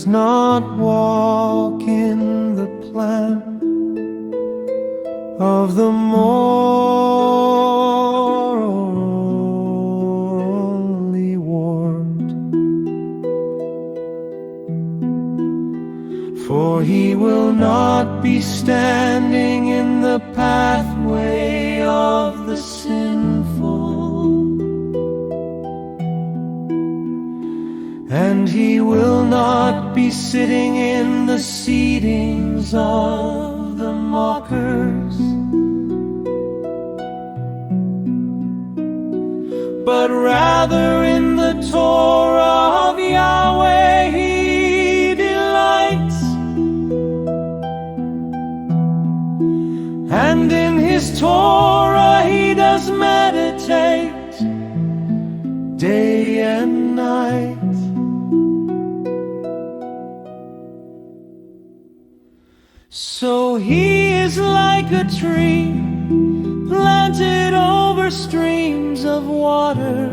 does not walk in the plan of the morally warped, for he will not be standing in the pathway of the sinful, and he will not be sitting in the seatings of the mockers, but rather in the Torah of Yahweh he delights, and in his Torah he does meditate day and night. So he is like a tree planted over streams of water,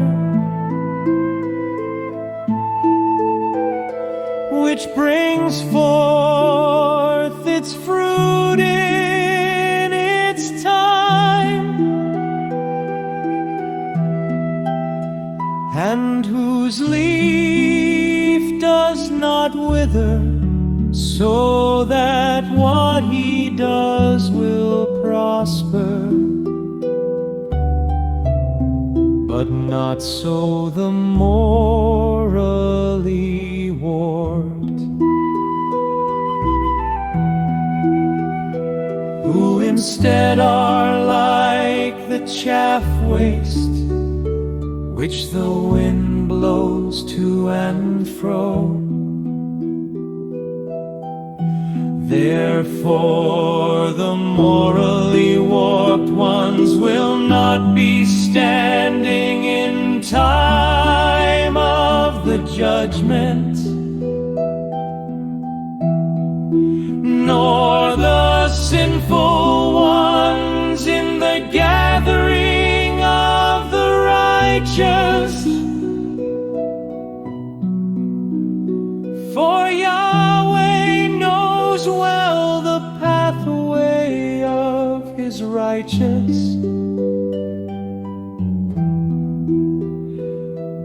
which brings forth its fruit in its time, and whose leaf does not wither, so that what he does will prosper. But not so the morally warped, who instead are like the chaff waste, which the wind blows to and fro. Therefore the morally warped ones will not be standing in time of the judgment, nor the sinful ones in the gathering of the righteous. For Yahweh knows well the pathway of his righteous,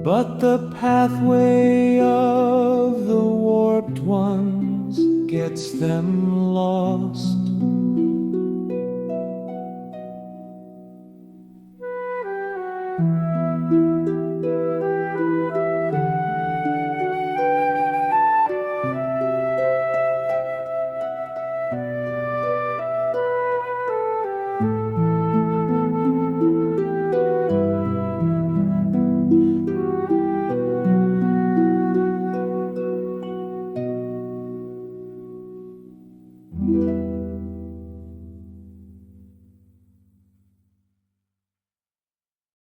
but the pathway of the warped ones gets them